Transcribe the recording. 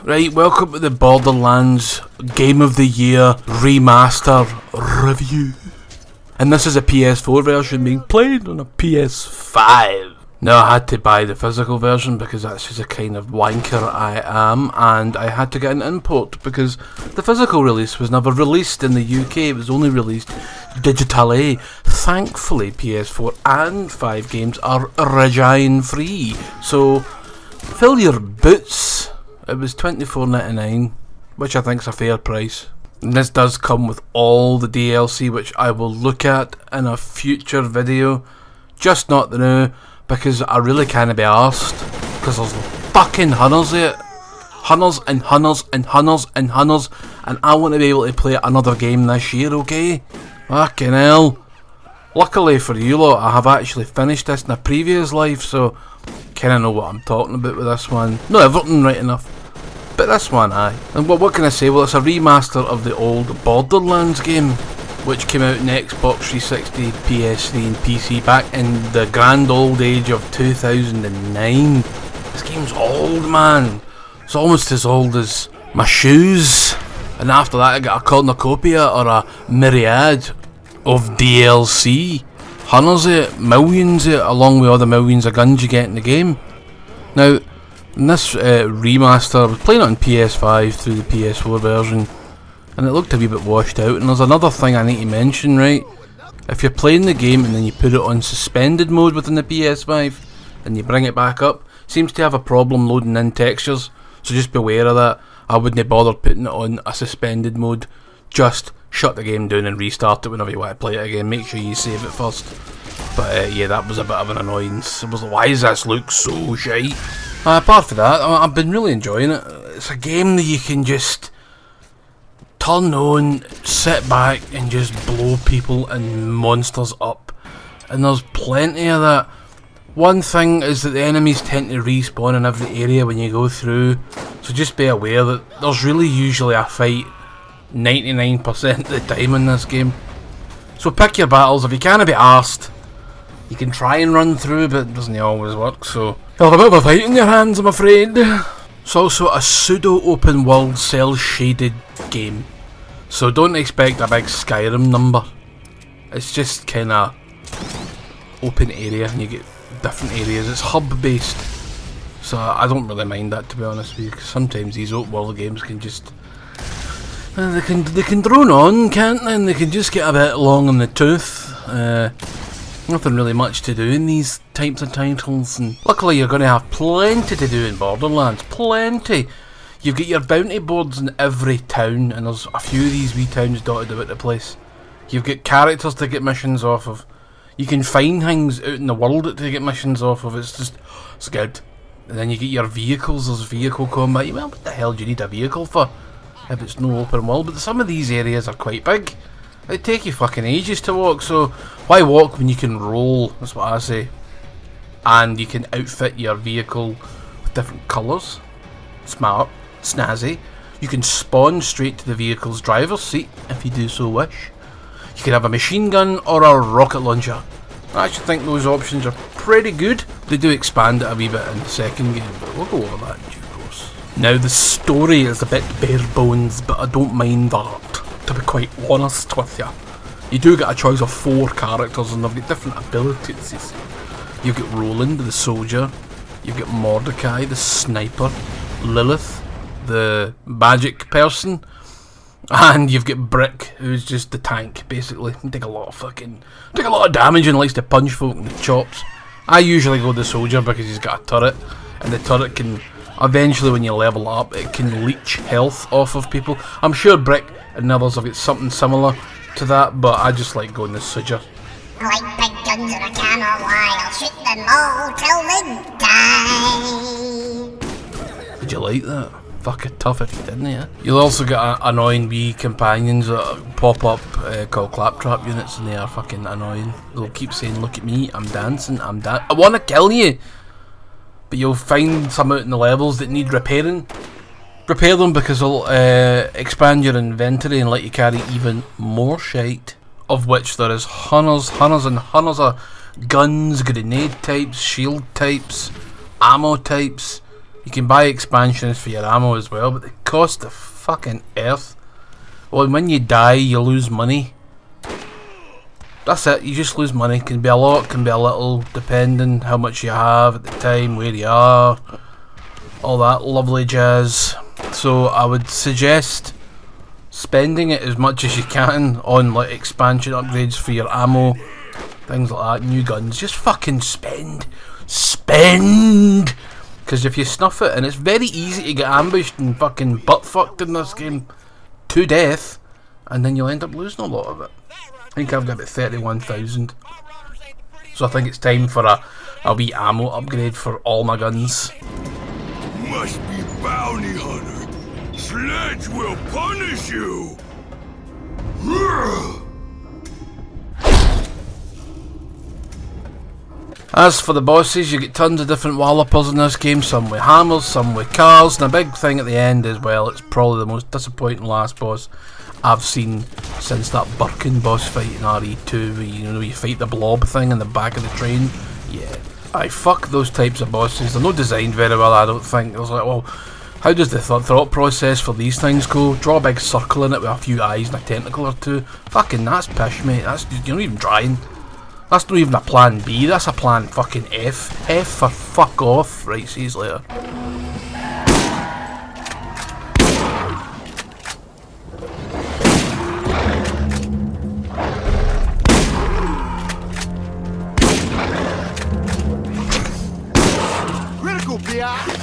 Right, welcome to the Borderlands Game of the Year Remaster review. And this is a PS4 version being played on a PS5. Now I had to buy the physical version because that's just the kind of wanker I am, and I had to get an import because the physical release was never released in the UK, it was only released digitally. Thankfully PS4 and 5 games are region free, so fill your boots. It was $24.99, which I think is a fair price. And this does come with all the DLC, which I will look at in a future video. Just not the now, because I really can't be arsed. Because there's fucking hunters of it. Hunters and hunters and hunters and hunters. And I want to be able to play another game this year, okay? Fucking hell. Luckily for you lot, I have actually finished this in a previous life, so kinda know what I'm talking about with this one. Not everything right enough, but this one aye. And what can I say? Well, it's a remaster of the old Borderlands game, which came out in Xbox 360, PS3 and PC back in the grand old age of 2009. This game's old, man. It's almost as old as my shoes. And after that I got a cornucopia or a myriad of DLC. Hundreds of it, millions of it, along with all the millions of guns you get in the game. Now, in this remaster, I was playing it on PS5 through the PS4 version, and it looked a wee bit washed out. And there's another thing I need to mention, right? If you're playing the game and then you put it on suspended mode within the PS5, and you bring it back up, it seems to have a problem loading in textures, so just beware of that. I wouldn't bother putting it on a suspended mode. Just shut the game down and restart it whenever you want to play it again. Make sure you save it first. But yeah, that was a bit of an annoyance. It was like, why does this look so shite? Apart from that, I've been really enjoying it. It's a game that you can just turn on, sit back and just blow people and monsters up. And there's plenty of that. One thing is that the enemies tend to respawn in every area when you go through. So just be aware that there's really usually a fight 99% of the time in this game. So pick your battles. If you can't be arsed, you can try and run through, but it doesn't always work, so you'll have a bit of a fight in your hands, I'm afraid. It's also a pseudo open world cell shaded game, so don't expect a big Skyrim number. It's just kinda open area and you get different areas. It's hub based, so I don't really mind that, to be honest with you, because sometimes these open world games can just they can drone on, can't they? And they can just get a bit long in the tooth. Nothing really much to do in these types of titles, and luckily you're going to have plenty to do in Borderlands. Plenty. You've got your bounty boards in every town, and there's a few of these wee towns dotted about the place. You've got characters to get missions off of. You can find things out in the world to get missions off of. It's good. And then you get your vehicles. There's vehicle combat. Well, what the hell do you need a vehicle for if it's no open world? But some of these areas are quite big. They take you fucking ages to walk, so why walk when you can roll? That's what I say. And you can outfit your vehicle with different colours. Smart, snazzy. You can spawn straight to the vehicle's driver's seat if you do so wish. You can have a machine gun or a rocket launcher. I actually think those options are pretty good. They do expand it a wee bit in the second game, but we'll go over that in due course. Now the story is a bit bare bones, but I don't mind that, to be quite honest with you. You do get a choice of 4 characters and they've got different abilities. You've got Roland, the soldier. You've got Mordecai, the sniper. Lilith, the magic person. And you've got Brick, who's just the tank, basically. He take a lot of damage and likes to punch folk in the chops. I usually go the soldier because he's got a turret, and the turret can, eventually when you level up, it can leech health off of people. I'm sure Brick and others have got something similar to that, but I just like going the soldier. I like big guns and I cannot lie, I'll shoot them all till they die. Did you like that? Fucking tough if you didn't, yeah. You'll also get annoying wee companions that pop up called claptrap units, and they are fucking annoying. They'll keep saying, look at me, I'm dancing, I wanna kill you! But you'll find some out in the levels that need repairing. Repair them because they'll expand your inventory and let you carry even more shite. Of which there is hunters and hunters of guns, grenade types, shield types, ammo types. You can buy expansions for your ammo as well, but they cost the fucking earth. Well, when you die, you lose money. That's it, you just lose money. Can be a lot, can be a little, depending how much you have at the time, where you are, all that lovely jazz. So I would suggest spending it as much as you can on like expansion upgrades for your ammo, things like that, new guns. Just fucking spend. Because if you snuff it, and it's very easy to get ambushed and fucking butt fucked in this game to death, and then you'll end up losing a lot of it. I think I've got about 31,000. So I think it's time for a wee ammo upgrade for all my guns. Must be bounty hunter. Sledge will punish you. As for the bosses, you get tons of different wallopers in this game, some with hammers, some with cars, and a big thing at the end as well. It's probably the most disappointing last boss I've seen since that Birkin boss fight in RE2, where you fight the blob thing in the back of the train. Yeah, I fuck those types of bosses. They're not designed very well, I don't think. I was like, well, how does the thought process for these things go? Draw a big circle in it with a few eyes and a tentacle or two. Fucking that's pish, mate. You're not even trying. That's not even a plan B, that's a plan fucking F. F for fuck off. Right, see you later. Critical, PI.